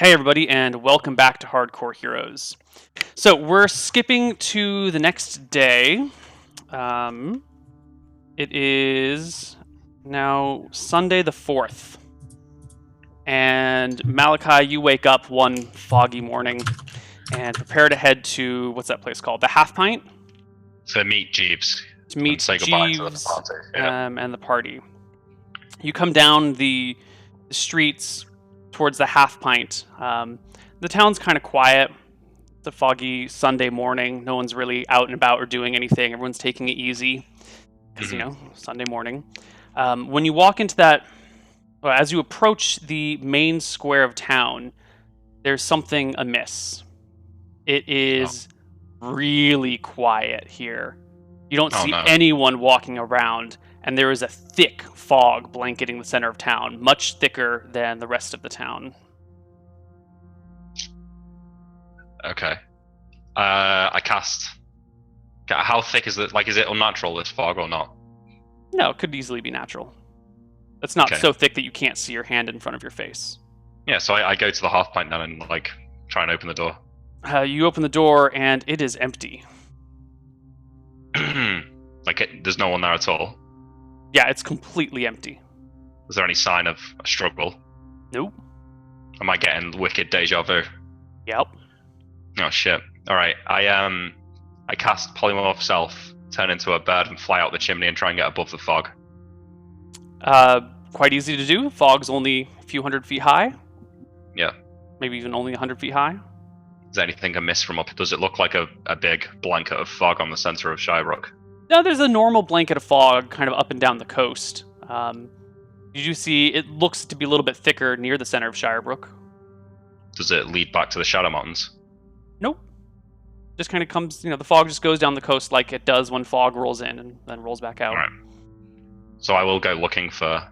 Hey everybody, and welcome back to Hardcore Heroes. So we're skipping to the next day. It is now Sunday the 4th. And Malachi, you wake up one foggy morning and prepare to head to, what's that place called? The Half Pint? To meet Jeeves. To meet say goodbye to the Jeeves party. Yeah. and the party. You come down the streets towards the Half Pint. The town's kind of quiet. It's a foggy Sunday morning. No one's really out and about or doing anything. Everyone's taking it easy because, Sunday morning. When you walk into that, well, as you approach the main square of town, there's something amiss. It is really quiet here. You don't see anyone walking around, and there is a thick fog blanketing the center of town, much thicker than the rest of the town. Okay. I cast. How thick is it? Like, is it unnatural, this fog, or not? No, it could easily be natural. It's not so thick that you can't see your hand in front of your face. Yeah, so I go to the Half Pint then and, try and open the door. You open the door, and it is empty. There's no one there at all? Yeah, it's completely empty. Is there any sign of a struggle? Nope. Am I getting wicked deja vu? Yep. Oh, shit. Alright, I cast Polymorph Self, turn into a bird and fly out the chimney and try and get above the fog. Quite easy to do. Fog's only a few hundred feet high. Yeah. Maybe even only 100 feet high. Is there anything amiss from up? Does it look like a big blanket of fog on the center of Shybrook? No, there's a normal blanket of fog kind of up and down the coast. You do see it looks to be a little bit thicker near the center of Shirebrook. Does it lead back to the Shadow Mountains? Nope. Just kind of comes, the fog just goes down the coast like it does when fog rolls in and then rolls back out. Alright. So I will go looking for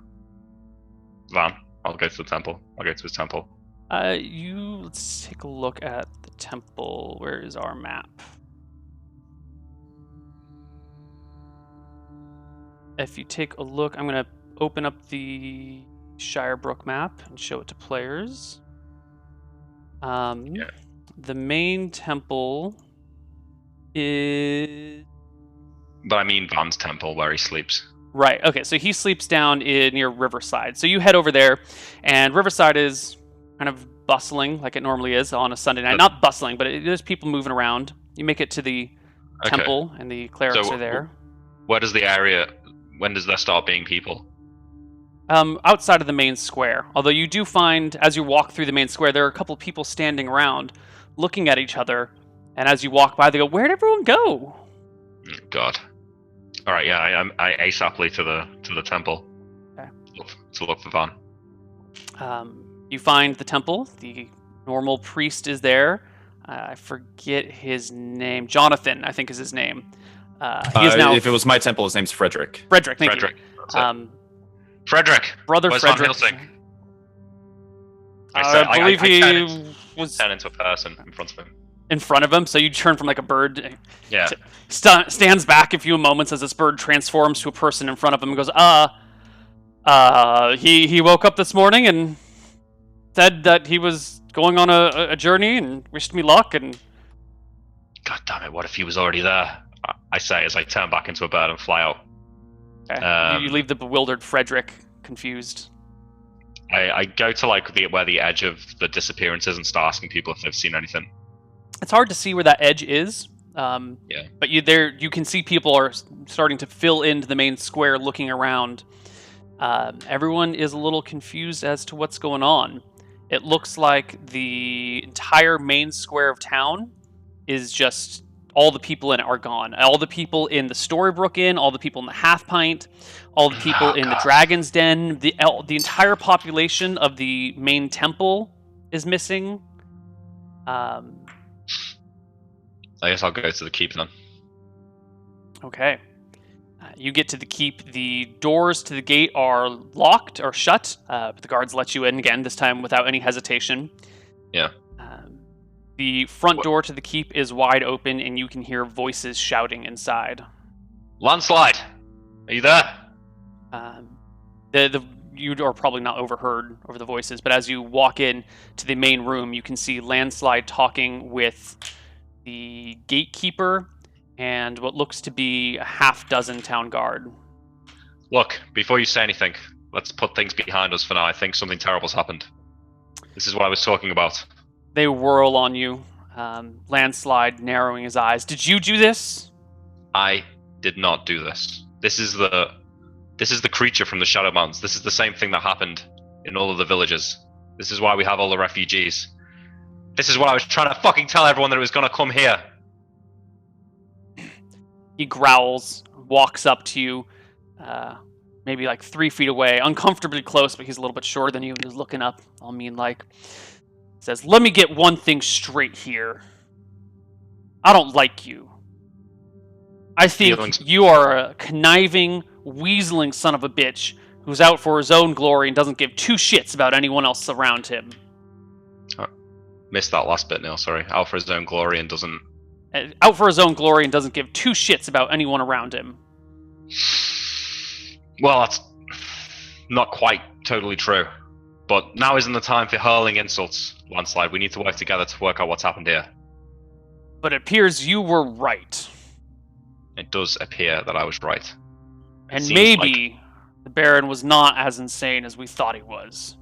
Van. I'll go to the temple. I'll go to his temple. Let's take a look at the temple. Where is our map? If you take a look, I'm going to open up the Shirebrook map and show it to players. The main temple is... But I mean Van's temple, where he sleeps. Right, okay, so he sleeps down near Riverside. So you head over there, and Riverside is kind of bustling like it normally is on a Sunday night. Not bustling, but there's people moving around. You make it to the temple, and the clerics are there. Where does the area... When does there start being people? Outside of the main square. Although you do find, as you walk through the main square, there are a couple of people standing around, looking at each other, and as you walk by, they go, "Where'd everyone go?" Oh, God. All right, yeah, I ASAPly to the temple. Okay. To look for Van. You find the temple. The normal priest is there. I forget his name. Jonathan, I think, is his name. He is now. If it was my temple, his name's Frederick. Frederick, thank Frederick. you. Frederick. Brother Where's Frederick. Van Helsing? I believe he was turn into a person in front of him. In front of him, so you turn from like a bird. Yeah. Stands back a few moments as this bird transforms to a person in front of him and goes, he woke up this morning and said that he was going on a journey and wished me luck and... God damn it, what if he was already there? I say as I turn back into a bird and fly out. Okay. You leave the bewildered Frederick confused. I go to where the edge of the disappearance is and start asking people if they've seen anything. It's hard to see where that edge is. Yeah. But you can see people are starting to fill into the main square looking around. Everyone is a little confused as to what's going on. It looks like the entire main square of town is just... All the people in it are gone. All the people in the Storybrooke Inn, all the people in the Half Pint, all the people in the Dragon's Den, the entire population of the main temple is missing. I guess I'll go to the keep then. Okay. You get to the keep. The doors to the gate are locked or shut, but the guards let you in again, this time without any hesitation. Yeah. The front door to the keep is wide open, and you can hear voices shouting inside. Landslide! Are you there? The you are probably not overheard over the voices, but as you walk in to the main room, you can see Landslide talking with the gatekeeper and what looks to be a half dozen town guard. Look, before you say anything, let's put things behind us for now. I think something terrible's happened. This is what I was talking about. They whirl on you. Landslide narrowing his eyes. Did you do this? I did not do this. This is the creature from the Shadow Mountains. This is the same thing that happened in all of the villages. This is why we have all the refugees. This is what I was trying to fucking tell everyone, that it was going to come here. He growls, walks up to you, maybe like 3 feet away, uncomfortably close, but he's a little bit shorter than you, and is looking up, all mean-like. Says, "Let me get one thing straight here. I don't like you. I think you are a conniving, weaseling son of a bitch who's out for his own glory and doesn't give 2 shits about anyone else around him." Missed that last bit, Neal, sorry. Out for his own glory and doesn't... Out for his own glory and doesn't give 2 shits about anyone around him. Well, that's not quite totally true. But now isn't the time for hurling insults, Landslide. We need to work together to work out what's happened here. But it appears you were right. It does appear that I was right. And maybe the Baron was not as insane as we thought he was.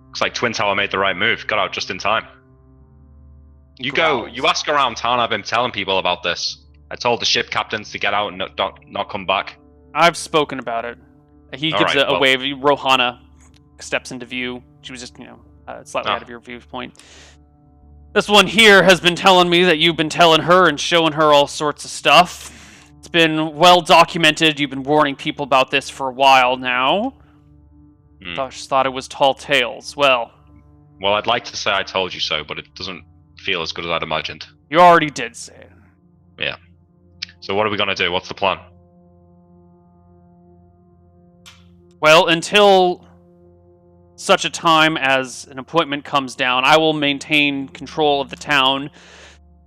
Looks like Twin Tower made the right move. Got out just in time. You ask around town. I've been telling people about this. I told the ship captains to get out and not come back. I've spoken about it. He gives a wave. Rohana steps into view. She was just, slightly out of your viewpoint. This one here has been telling me that you've been telling her and showing her all sorts of stuff. It's been well documented. You've been warning people about this for a while now. Just thought it was tall tales. Well, I'd like to say I told you so, but it doesn't feel as good as I'd imagined. You already did say it. Yeah. So what are we going to do? What's the plan? Well, until such a time as an appointment comes down, I will maintain control of the town,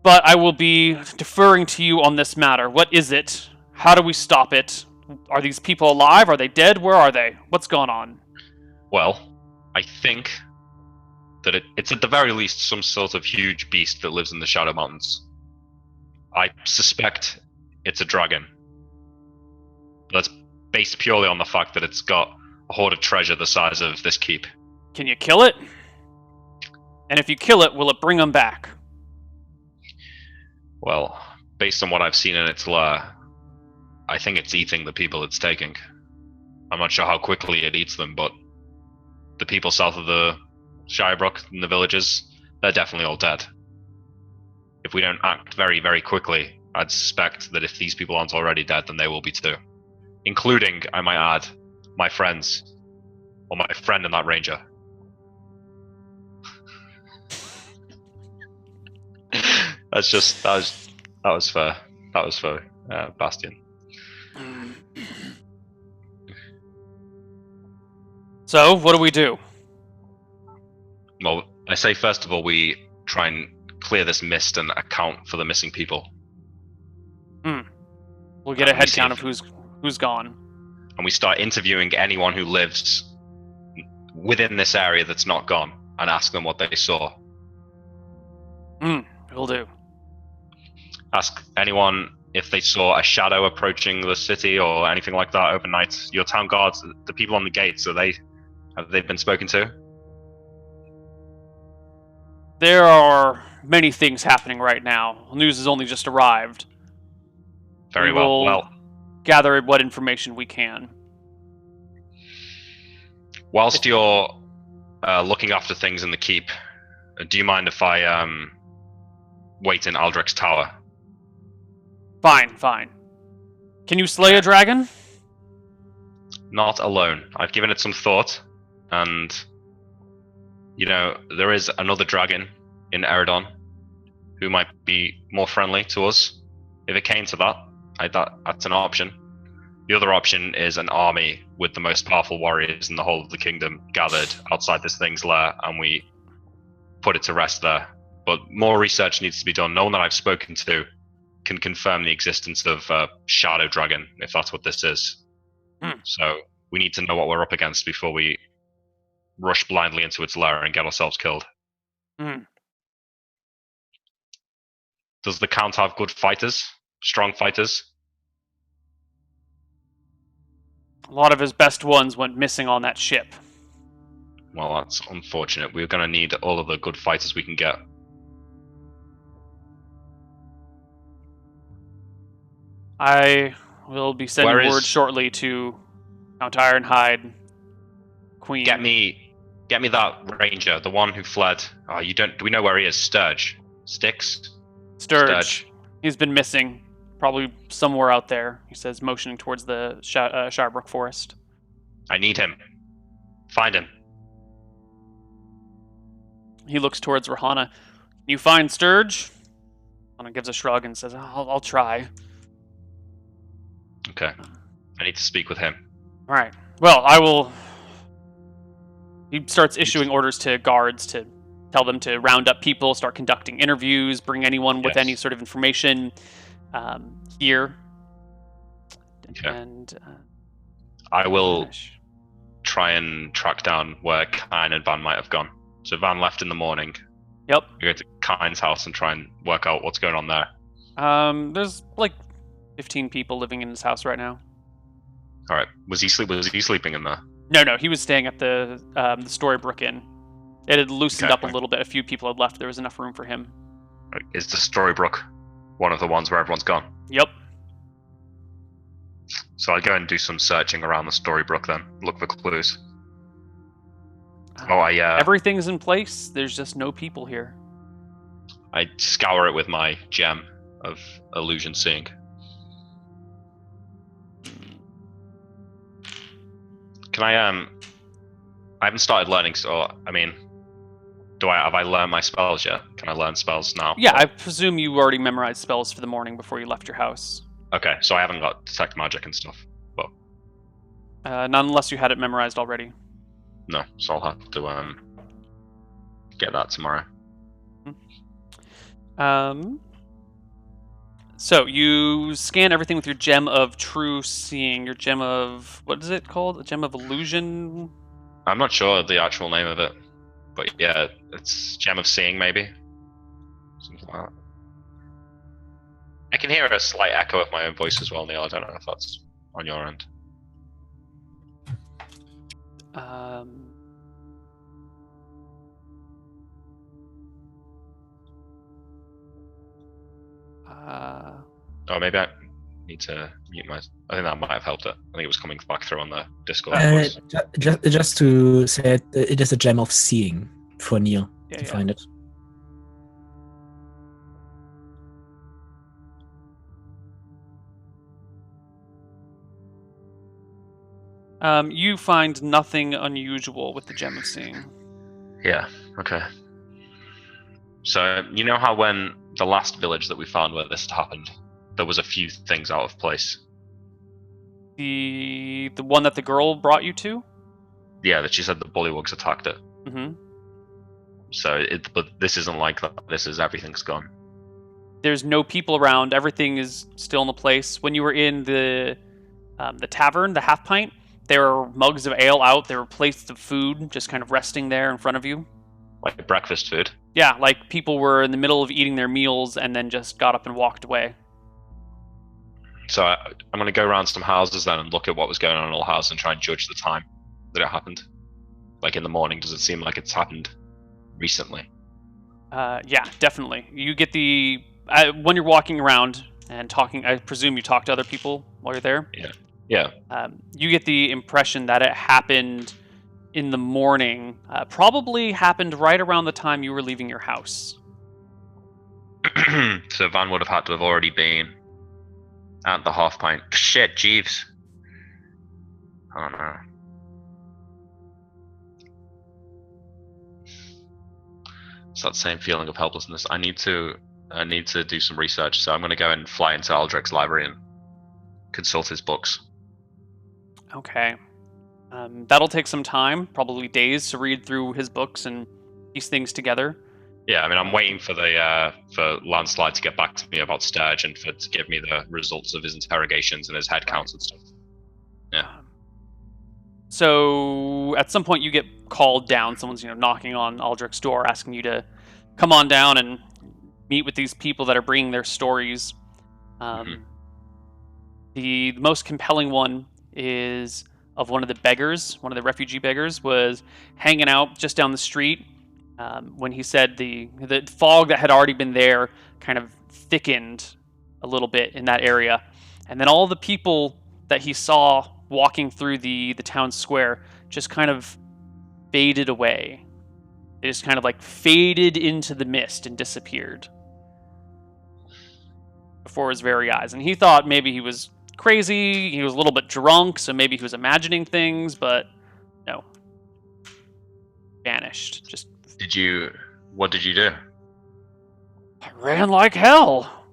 but I will be deferring to you on this matter. What is it? How do we stop it? Are these people alive? Are they dead? Where are they? What's going on? Well, I think that it's at the very least some sort of huge beast that lives in the Shadow Mountains. I suspect it's a dragon. That's based purely on the fact that it's got a hoard of treasure the size of this keep. Can you kill it? And if you kill it, will it bring them back? Well, based on what I've seen in its lair, I think it's eating the people it's taking. I'm not sure how quickly it eats them, but the people south of the Shirebrook and the villages, they're definitely all dead. If we don't act very, very quickly, I'd suspect that if these people aren't already dead, then they will be too. Including, I might add, my friends. Or my friend and that ranger. That was fair. That was for Bastian. So, what do we do? Well, I say first of all we try and clear this mist and account for the missing people. We'll get a head count of who's gone. And we start interviewing anyone who lives within this area that's not gone and ask them what they saw. Will do. Ask anyone if they saw a shadow approaching the city or anything like that overnight. Your town guards, the people on the gates, have they been spoken to? There are many things happening right now. News has only just arrived. Very well. Well, gather what information we can. Whilst you're looking after things in the keep, do you mind if I wait in Aldrich's tower? Fine. Can you slay a dragon? Not alone. I've given it some thought, and there is another dragon in Eridon who might be more friendly to us. If it came to that, that's an option. The other option is an army with the most powerful warriors in the whole of the kingdom gathered outside this thing's lair, and we put it to rest there. But more research needs to be done. No one that I've spoken to can confirm the existence of a shadow dragon, if that's what this is. So We need to know what we're up against before we rush blindly into its lair and get ourselves killed. Mm. Does the Count have good fighters? Strong fighters? A lot of his best ones went missing on that ship. Well, that's unfortunate. We're going to need all of the good fighters we can get. I will be sending word shortly to Count Ironhide, Queen. Get me that ranger, the one who fled. Oh, you don't. Do we know where he is? Sturge. Sticks. Sturge. He's been missing. Probably somewhere out there. He says, motioning towards the Shirebrook Forest. I need him. Find him. He looks towards Rahana. You find Sturge? Rahana gives a shrug and says, I'll try. Okay. I need to speak with him. All right. Well, I will... He starts issuing orders to guards to tell them to round up people, start conducting interviews, bring anyone with any sort of information here. Okay. And I will try and track down where Kine and Van might have gone. So Van left in the morning. Yep. We go to Kine's house and try and work out what's going on there. There's like 15 people living in his house right now. All right. Was he sleeping in there? No. He was staying at the Storybrooke Inn. It had loosened up a little bit. A few people had left. There was enough room for him. Is the Storybrooke one of the ones where everyone's gone? Yep. So I'll go and do some searching around the Storybrooke then. Look for clues. Everything's in place. There's just no people here. I scour it with my gem of illusion seeing. Can I haven't started learning, so have I learned my spells yet? Can I learn spells now? Yeah, I presume you already memorized spells for the morning before you left your house. Okay, so I haven't got detect magic and stuff. But not unless you had it memorized already. No, so I'll have to get that tomorrow. So you scan everything with your gem of true seeing. Your gem of, what is it called? A gem of illusion? I'm not sure the actual name of it, but yeah, it's gem of seeing maybe. Something like that. I can hear a slight echo of my own voice as well, Neal. I don't know if that's on your end. Oh, maybe I need to mute my... I think that might have helped it. I think it was coming back through on the Discord voice. Just to say it is a gem of seeing for Neal to find it. You find nothing unusual with the gem of seeing. Yeah, okay. So, you know how when the last village that we found where this happened, there was a few things out of place? The one that the girl brought you to? Yeah, that she said the bullywugs attacked it. Mm-hmm. So, but this isn't like that. This is everything's gone. There's no people around. Everything is still in the place. When you were in the tavern, the Half Pint, there were mugs of ale out. There were plates of food just kind of resting there in front of you. Like breakfast food? Yeah, like people were in the middle of eating their meals and then just got up and walked away. So I'm going to go around some houses then and look at what was going on in all houses and try and judge the time that it happened. Like in the morning, does it seem like it's happened recently? Yeah, definitely. You get the... when you're walking around and talking, I presume you talk to other people while you're there? Yeah. You get the impression that it happened in the morning. Probably happened right around the time you were leaving your house. So Van would have had to have already been at the Half Pint. Shit, Jeeves. Oh no. It's that same feeling of helplessness. I need to do some research, so I'm going to go and fly into Aldrich's library and consult his books. Okay. That'll take some time, probably days, to read through his books and piece things together. Yeah, I mean, I'm waiting for for Landslide to get back to me about Sturge and to give me the results of his interrogations and his head counts and stuff. Yeah. So at some point you get called down. Someone's knocking on Aldrich's door, asking you to come on down and meet with these people that are bringing their stories. The most compelling one is of one of the beggars. One of the refugee beggars was hanging out just down the street when he said the fog that had already been there kind of thickened a little bit in that area, and then all the people that he saw walking through the town square just kind of faded away. They just kind of like faded into the mist and disappeared before his very eyes. And he thought maybe he was crazy, he was a little bit drunk, so maybe he was imagining things, but no. Vanished. Just What did you do? I ran like hell.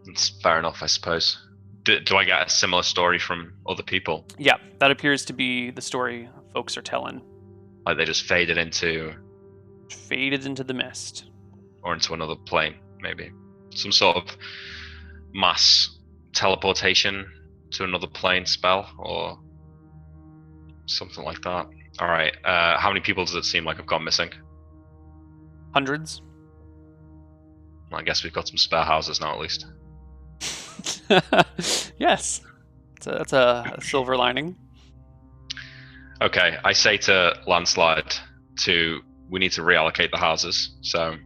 It's fair enough, I suppose. Do I get a similar story from other people? Yeah, that appears to be the story folks are telling. Like they just faded into the mist. Or into another plane, maybe. Some sort of mass teleportation to another plane spell, or something like that. Alright, how many people does it seem like have gone missing? Hundreds. I guess we've got some spare houses now, at least. Yes. That's a silver lining. Okay, I say to Landslide we need to reallocate the houses, so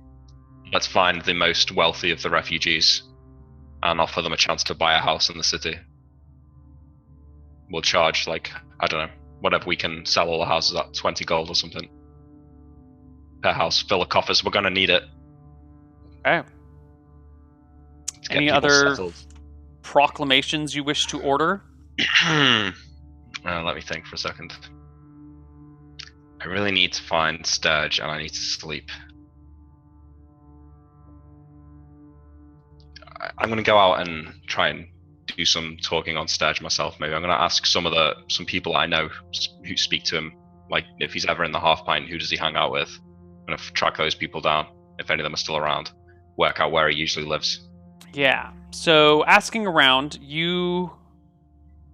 let's find the most wealthy of the refugees and offer them a chance to buy a house in the city. We'll charge, I don't know, whatever we can sell all the houses at, 20 gold or something. Per house, fill the coffers, we're gonna need it. Okay. Any other proclamations you wish to order? Let me think for a second. I really need to find Sturge and I need to sleep. I'm going to go out and try and do some talking on Sturge myself. Maybe I'm going to ask some people I know who speak to him. Like if he's ever in the Half Pint, who does he hang out with? I'm going to track those people down, if any of them are still around. Work out where he usually lives. Yeah. So asking around,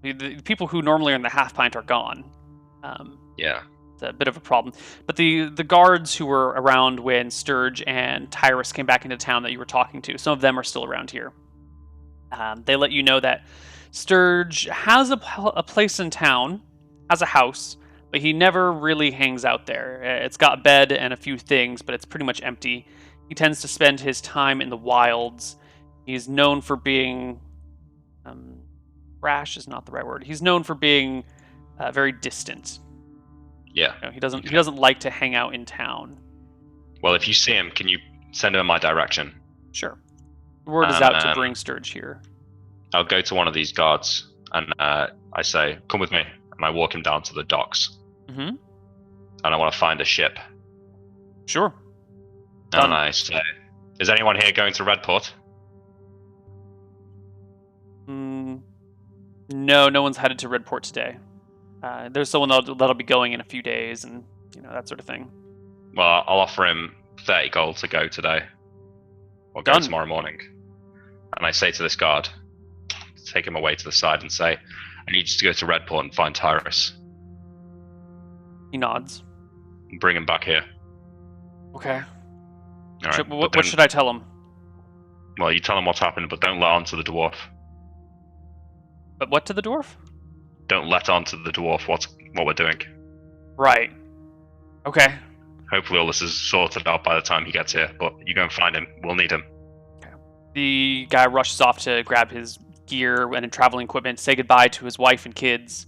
the people who normally are in the Half Pint are gone. Yeah. It's a bit of a problem. But the guards who were around when Sturge and Tyrus came back into town that you were talking to, some of them are still around here. They let you know that Sturge has a place in town, has a house, but he never really hangs out there. It's got a bed and a few things, but it's pretty much empty. He tends to spend his time in the wilds. He's known for being... brash is not the right word. He's known for being very distant. Yeah. He doesn't like to hang out in town. Well, if you see him, can you send him in my direction? Sure. Word is out to bring Sturge here. I'll go to one of these guards and I say, come with me. And I walk him down to the docks. Mm-hmm. And I want to find a ship. Sure. And Done. I say, is anyone here going to Redport? No one's headed to Redport today. There's someone that'll be going in a few days, and that sort of thing. Well, I'll offer him 30 gold to go today, or go Done. tomorrow morning. And I say to this guard, take him away to the side and say, I need you to go to Redport and find Tyrus. He nods. And bring him back here. Okay. All right, What should I tell him? Well, you tell him what's happened, but don't let on to the dwarf. But what to the dwarf? Don't let on to the dwarf what we're doing. Right. Okay. Hopefully all this is sorted out by the time he gets here, but you go and find him. We'll need him. Okay. The guy rushes off to grab his gear and traveling equipment, say goodbye to his wife and kids,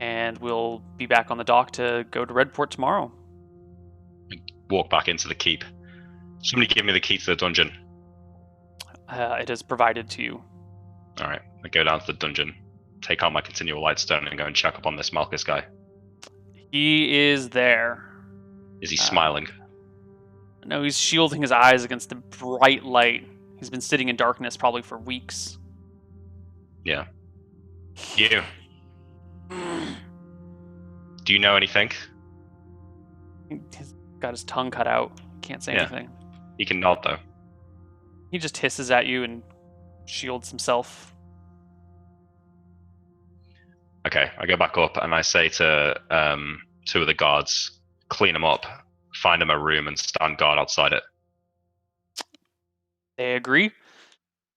and we'll be back on the dock to go to Redport tomorrow. Walk back into the keep. Somebody give me the key to the dungeon. It is provided to you. All right, I go down to the dungeon, take out my continual lightstone, and go and check up on this Malchus guy. He is there. Is he smiling? No, he's shielding his eyes against the bright light. He's been sitting in darkness probably for weeks. Yeah. You. Do you know anything? He's got his tongue cut out. Can't say anything. He can nod, though. He just hisses at you and shields himself. Okay, I go back up and I say to two of the guards, clean them up, find them a room, and stand guard outside it. They agree,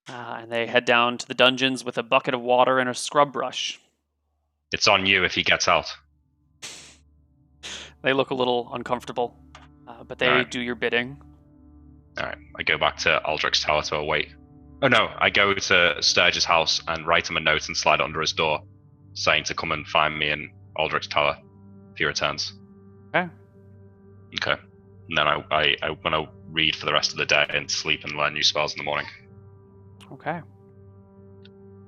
and they head down to the dungeons with a bucket of water and a scrub brush. It's on you if he gets out. They look a little uncomfortable, but they Alright. do your bidding. Alright, I go back to Aldrich's tower to await. Oh no, I go to Sturge's house and write him a note and slide it under his door, saying to come and find me in Aldrich's tower if he returns. Okay. Okay. And then I want to read for the rest of the day and sleep and learn new spells in the morning. Okay.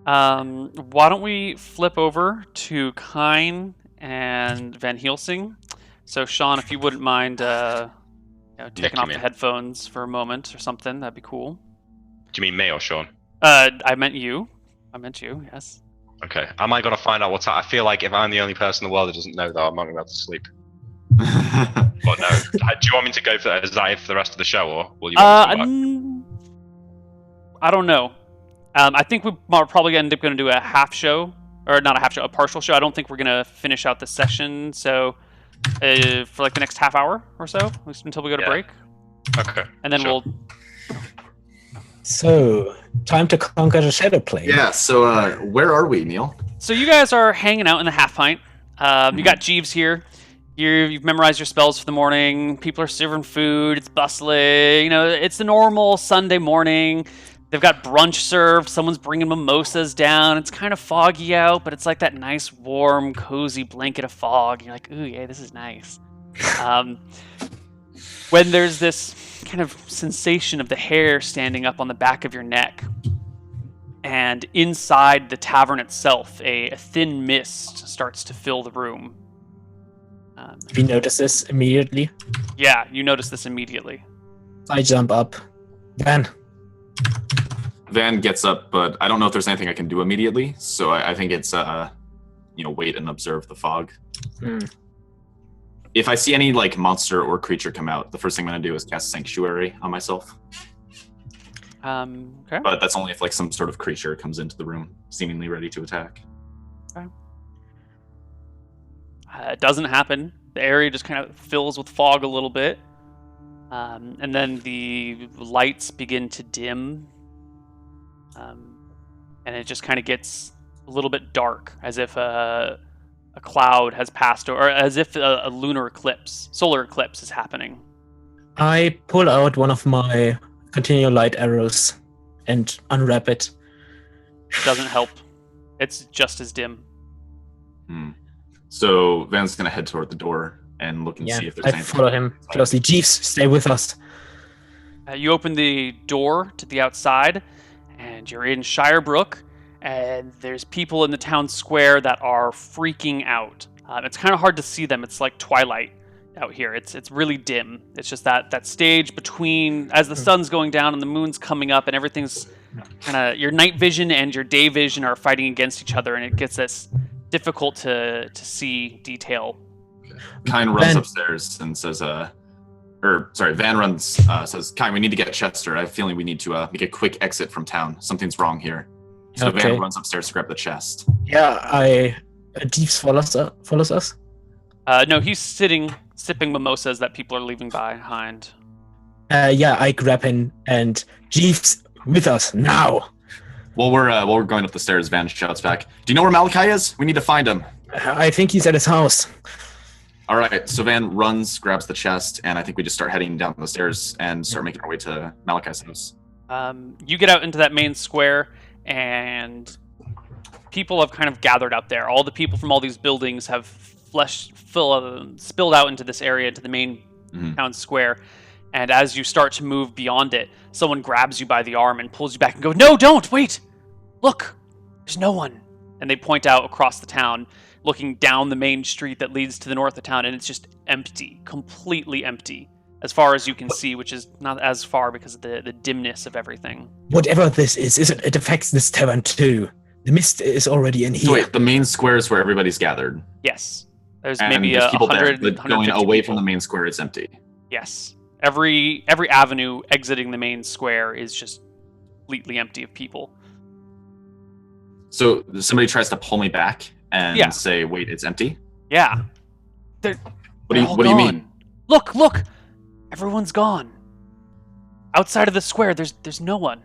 Why don't we flip over to Kine and Van Helsing? So, Sean, if you wouldn't mind taking you off the mean? headphones for a moment or something, that'd be cool. Do you mean me or Sean? I meant you. I meant you, yes. Okay. Am I going to find out what time? I feel like if I'm the only person in the world who doesn't know that, I'm not going to be able to sleep. But no. Do you want me to go for that? Is that for the rest of the show, or will you want me to come back? I don't know. I think we're probably end up going to do a half show, or not a half show, a partial show. I don't think we're going to finish out this session, so for like the next half hour or so, at least until we go to break. Okay. And then sure. we'll... So, time to conquer the shadow plane. Yeah, so where are we, Neal? So you guys are hanging out in the half pint. You got Jeeves here. You've memorized your spells for the morning. People are serving food. It's bustling. You know, it's the normal Sunday morning. They've got brunch served. Someone's bringing mimosas down. It's kind of foggy out, but it's like that nice, warm, cozy blanket of fog. You're like, ooh, yeah, this is nice. When there's this kind of sensation of the hair standing up on the back of your neck, and inside the tavern itself, a thin mist starts to fill the room. We notice this immediately. Yeah, you notice this immediately. I jump up. Van, Van gets up, but I don't know if there's anything I can do immediately, so I think it's, wait and observe the fog. If I see any, monster or creature come out, the first thing I'm going to do is cast Sanctuary on myself. Okay. But that's only if, some sort of creature comes into the room, seemingly ready to attack. Okay. It doesn't happen. The area just kind of fills with fog a little bit. And then the lights begin to dim. And it just kind of gets a little bit dark, as if a cloud has passed, or as if a solar eclipse is happening. I pull out one of my continual light arrows and unwrap it. It doesn't help. It's just as dim. So Van's going to head toward the door and look and see if there's I anything. follow him closely. Jeeves, stay with us. You open the door to the outside, and you're in Shirebrook, and there's people in the town square that are freaking out. It's kind of hard to see them. It's like twilight out here. It's really dim. It's just that stage between, as the sun's going down and the moon's coming up, and everything's kind of, your night vision and your day vision are fighting against each other, and it gets this difficult to see detail. Kine runs upstairs and says, Van runs, says, Kine, we need to get Chester. I have a feeling we need to make a quick exit from town. Something's wrong here. So Okay. Van runs upstairs to grab the chest. Yeah, Jeeves follows us. No, he's sitting, sipping mimosas that people are leaving behind. I grab him and Jeeves with us now. While we're going up the stairs, Van shouts back, "Do you know where Malachi is? We need to find him." I think he's at his house. All right, so Van runs, grabs the chest, and I think we just start heading down the stairs and start making our way to Malachi's house. You get out into that main square, and people have kind of gathered out there. All the people from all these buildings have spilled out into this area, into the main town square. And as you start to move beyond it, someone grabs you by the arm and pulls you back and goes, "No, don't! Wait! Look! There's no one!" And they point out across the town, looking down the main street that leads to the north of town, and it's just empty, completely empty, as far as you can see, which is not as far because of the dimness of everything. Whatever this is, it affects this tavern too. The mist is already in here. So wait, the main square is where everybody's gathered. Yes. There's And maybe there's people 100, there, but going 150 away people. from the main square, it's empty. Yes. Every avenue exiting the main square is just completely empty of people. So somebody tries to pull me back, and say, "Wait, it's empty." Yeah. What do you mean? Look! Everyone's gone. Outside of the square, there's no one.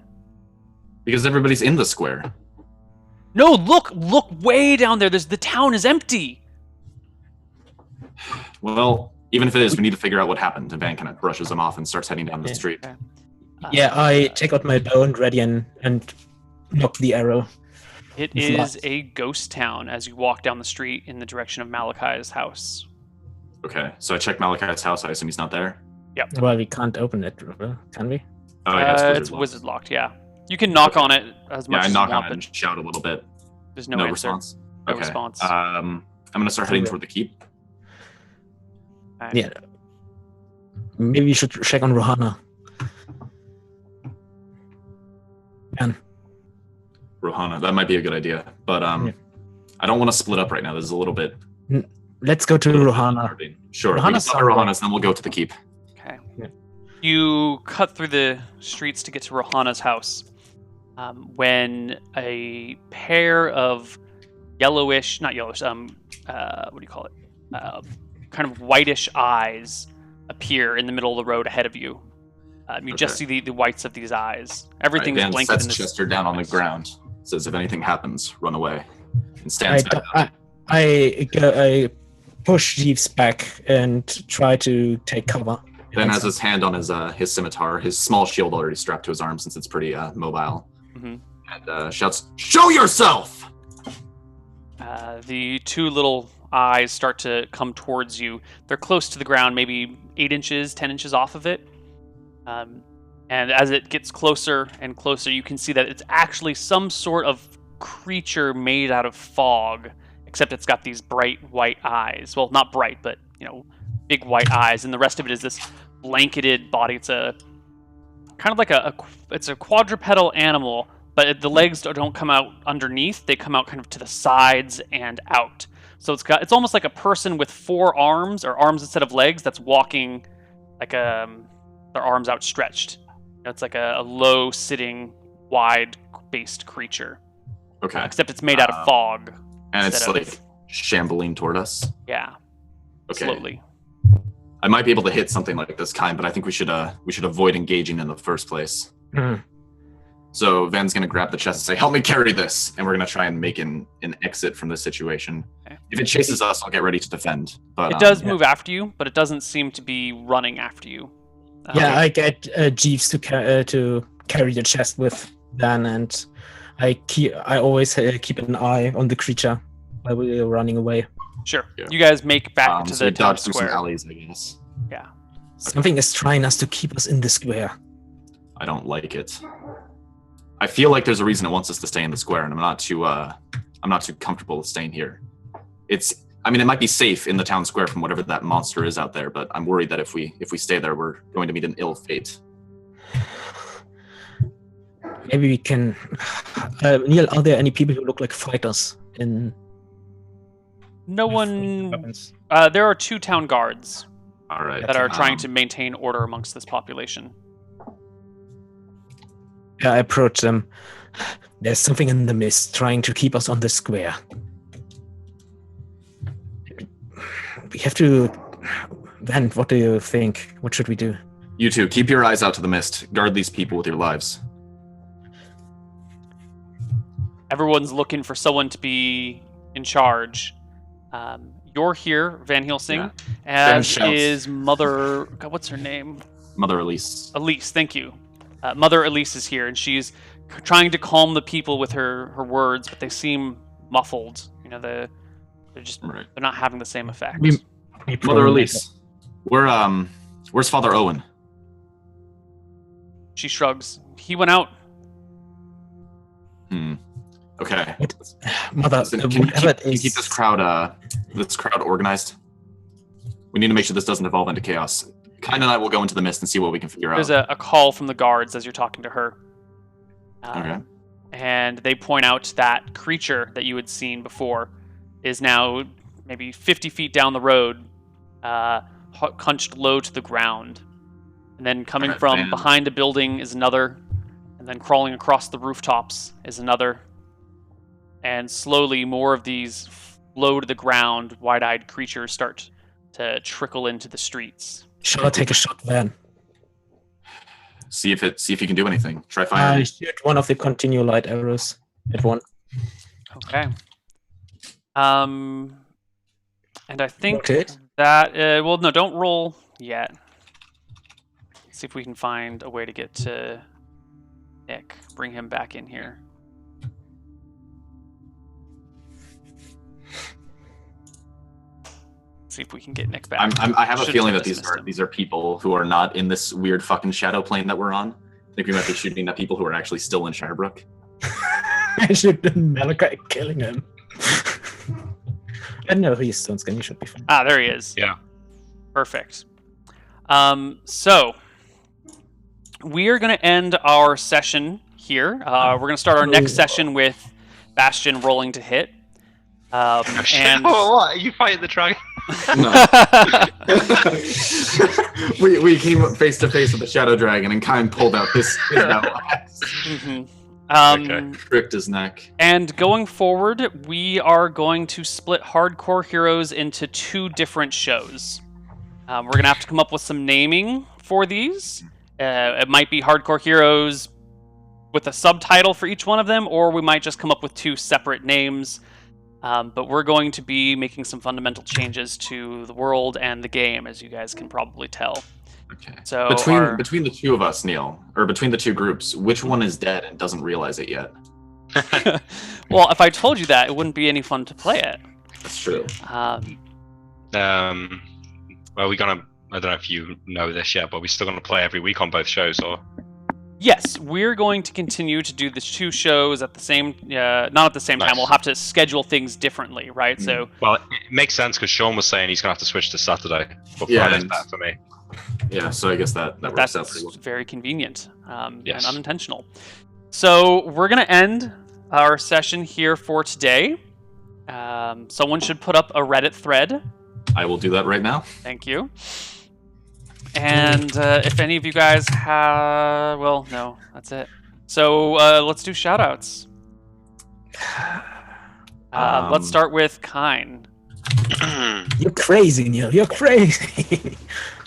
Because everybody's in the square. No, look way down there. The town is empty. Well, even if it is, we need to figure out what happened. And Van kind of brushes him off and starts heading down the street. Okay. I take out my bow and ready and knock the arrow. It is a ghost town as you walk down the street in the direction of Malachi's house. Okay, so I check Malachi's house. I assume he's not there. Yep. Well, we can't open it, can we? Oh, yeah, it's wizard locked. Yeah, you can knock on it as much as you want. Yeah, I knock on it and shout a little bit. There's no answer. Response. No Okay. response. I'm gonna start heading toward the keep. Right. Yeah. Maybe we should check on Rohana. Rohana, that might be a good idea, but I don't want to split up right now. This is a little bit. Let's go to Rohana. Sure. Rohana's, then we'll go to the keep. Okay. Yeah. You cut through the streets to get to Rohana's house when a pair of yellowish, not yellowish, what do you call it? Kind of whitish eyes appear in the middle of the road ahead of you. You just see the whites of these eyes. Everything's Van blanket. sets Chester down on the ground. Says, "If anything happens, run away." And stands back up. I push Jeeves back and try to take cover. Then has his hand on his scimitar, his small shield already strapped to his arm since it's pretty mobile, and shouts, "Show yourself!" The two little eyes start to come towards you. They're close to the ground, maybe 8 inches, 10 inches off of it. And as it gets closer and closer, you can see that it's actually some sort of creature made out of fog, except it's got these bright white eyes. Well, not bright, but, big white eyes. And the rest of it is this blanketed body. It's a kind of like it's a quadrupedal animal, but the legs don't come out underneath. They come out kind of to the sides and out. So it's almost like a person with 4 arms, or arms instead of legs, that's walking like their arms outstretched. It's like a low-sitting, wide-based creature. Okay. Except it's made out of fog. And it's like shambling toward us. Yeah. Okay. Slowly. I might be able to hit something like this kind, but I think we should avoid engaging in the first place. So Van's gonna grab the chest and say, "Help me carry this," and we're gonna try and make an exit from this situation. Okay. If it chases us, I'll get ready to defend. But it does move after you, but it doesn't seem to be running after you. I get Jeeves to carry the chest with Van, and I always keep an eye on the creature while we're running away. Sure. Yeah. You guys make back to the town through square. Some alleys, I guess. Yeah. Something is trying us to keep us in the square. I don't like it. I feel like there's a reason it wants us to stay in the square, and I'm not too comfortable staying here. It might be safe in the town square from whatever that monster is out there, but I'm worried that if we stay there, we're going to meet an ill fate. Maybe we can. Neal, are there any people who look like fighters in? No one. There are 2 town guards. All right. That are trying to maintain order amongst this population. Yeah, I approach them. There's something in the mist trying to keep us on the square. We have to... Van, what do you think? What should we do? You two, keep your eyes out to the mist. Guard these people with your lives. Everyone's looking for someone to be in charge. You're here, Van Helsing, as is Mother... God, what's her name? Mother Elise. Elise, thank you. Mother Elise is here, and she's trying to calm the people with her words, but they seem muffled. They're not having the same effect. Mother Elise, where's Father Owen? She shrugs. He went out. Okay. Mother, Listen, can you keep this crowd organized? We need to make sure this doesn't evolve into chaos. Kind and I will go into the mist and see what we can figure out. There's a call from the guards as you're talking to her. Okay. And they point out that creature that you had seen before is now maybe 50 feet down the road, hunched low to the ground. And then coming from behind a building is another. And then crawling across the rooftops is another. And slowly more of these low to the ground, wide-eyed creatures start to trickle into the streets. Shall I take a shot, Van? See if you can do anything. Try firing. I shoot one of the continual light arrows at one. Okay. And I think Okay. that well, no, don't roll yet. See if we can find a way to get to Nick. Bring him back in here. See if we can get Nick back. I have a Should've feeling that dismissed him. these are people who are not in this weird fucking shadow plane that we're on. I think we might be shooting at people who are actually still in Shirebrook. I should Malachi killing him. I know he's stone skin. He should be fine. Ah, there he is. Yeah. Perfect. So we are going to end our session here. We're going to start our next session with Bastian rolling to hit. And what? Are you fighting the dragon? No. we came up face to face with the shadow dragon, and Kine pulled out his battle axe. Okay. Tricked his neck. And going forward, we are going to split Hardcore Heroes into 2 different shows. We're going to have to come up with some naming for these. It might be Hardcore Heroes with a subtitle for each one of them, or we might just come up with 2 separate names. But we're going to be making some fundamental changes to the world and the game, as you guys can probably tell. Okay. So between the 2 of us, Neal, or between the 2 groups, which one is dead and doesn't realize it yet? well, if I told you that, it wouldn't be any fun to play it. That's true. Well, we're gonna. I don't know if you know this yet, but we're still gonna play every week on both shows, or? Yes, we're going to continue to do the 2 shows at the same, not at the same time. Nice. We'll have to schedule things differently, right? So, Well, it makes sense because Sean was saying he's gonna have to switch to Saturday. But Yeah, Friday's and- better for me. Yeah, so I guess that works out pretty that's well. very convenient Yes. and unintentional. So we're going to end our session here for today. Someone should put up a Reddit thread. I will do that right now. Thank you. And if any of you guys have... Well, no, that's it. So let's do shoutouts. Let's start with Kine. You're crazy, Neil. You're crazy.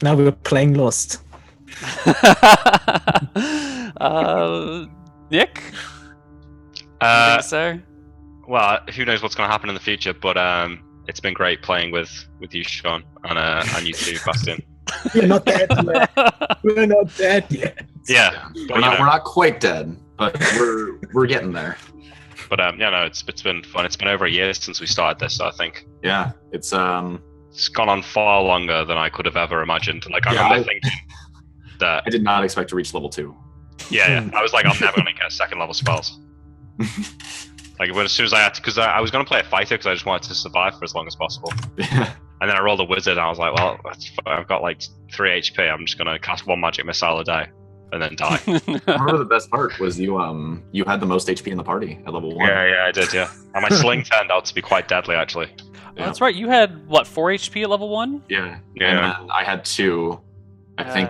Now we're playing Lost. Nick? Anything to say? Well, who knows what's going to happen in the future, but it's been great playing with you, Sean, and you too, Bastian. We're not dead yet. We're not dead yet. Yeah, We're not quite dead, but we're getting there. But yeah, no, it's been fun. It's been over a year since we started this, so I think Yeah, it's gone on far longer than I could have ever imagined. Like I Yeah, remember thinking that. I did not expect to reach level 2. Yeah, I was like, I'm never going to get 2nd level spells. Like, but as soon as I had to, because I was going to play a fighter because I just wanted to survive for as long as possible. Yeah. And then I rolled a wizard, and I was like, well, I've got like 3 HP. I'm just going to cast 1 magic missile a day, and then die. I remember the best part was you had the most HP in the party at level 1. Yeah, I did, yeah. And my sling turned out to be quite deadly, actually. Yeah. That's right. You had, what, 4 HP at level 1? Yeah. Yeah. And then I had 2. I think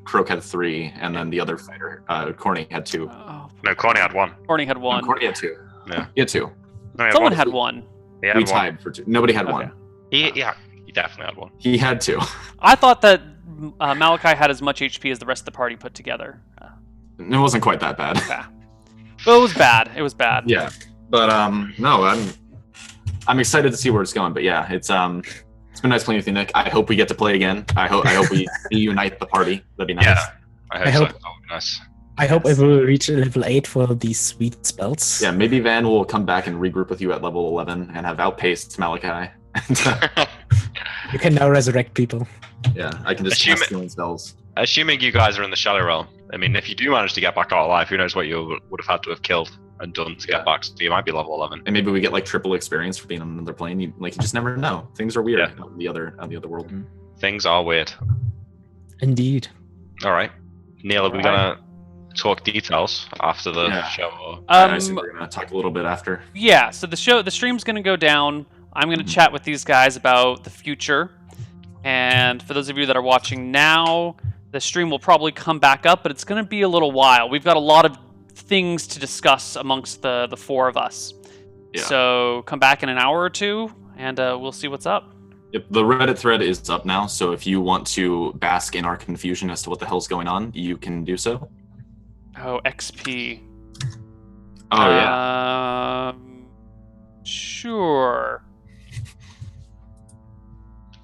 Croak had 3, and then the other fighter, Corny, had 2. Oh, No, Corny had 1. Corny had 1. No, Corny had 2. Yeah. He had 2. No, he had Someone 1. had 1. He had We 1. tied for 2. Nobody had Okay. 1. He definitely had 1. He had 2. I thought that Malachi had as much HP as the rest of the party put together. It wasn't quite that bad. But it was bad. It was bad. Yeah. But no, I'm excited to see where it's going. But yeah, it's been nice playing with you, Nick. I hope we get to play again. I hope we reunite the party. That'd be nice. Yeah. I hope I so. hope- That would be nice. I hope I will reach level 8 for these sweet spells. Yeah, maybe Van will come back and regroup with you at level 11 and have outpaced Malachi. You can now resurrect people. Yeah, I can just cast healing spells. Assuming you guys are in the Shadow Realm, I mean, if you do manage to get back out alive, who knows what you would have had to have killed and done to get back. So you might be level 11. And maybe we get like triple experience for being on another plane. You just never know. Things are weird Yeah. on the other world. Things are weird. Indeed. All right. Neal, are we going to talk details after the show? Or... I assume we're gonna talk a little bit after. Yeah, so the stream's going to go down. I'm going to chat with these guys about the future. And for those of you that are watching now, the stream will probably come back up, but it's going to be a little while. We've got a lot of things to discuss amongst the 4 of us. Yeah. So come back in an hour or two, and we'll see what's up. Yep, the Reddit thread is up now, so if you want to bask in our confusion as to what the hell's going on, you can do so. Oh, XP. Oh, yeah. Sure.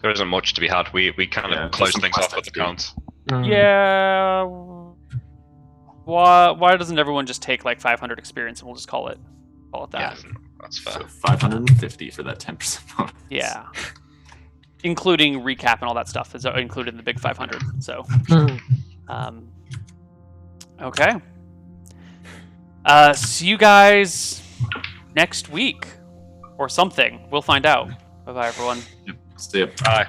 There isn't much to be had. We kind of close some things off quest with the counts. Yeah. Why doesn't everyone just take like 500 experience and we'll just call it that? Yeah, that's fair. So 550 for that 10% bonus. Yeah. Including recap and all that stuff is included in the big 500. So, okay. See you guys next week or something. We'll find out. Bye-bye, everyone. Yep. See ya. Bye.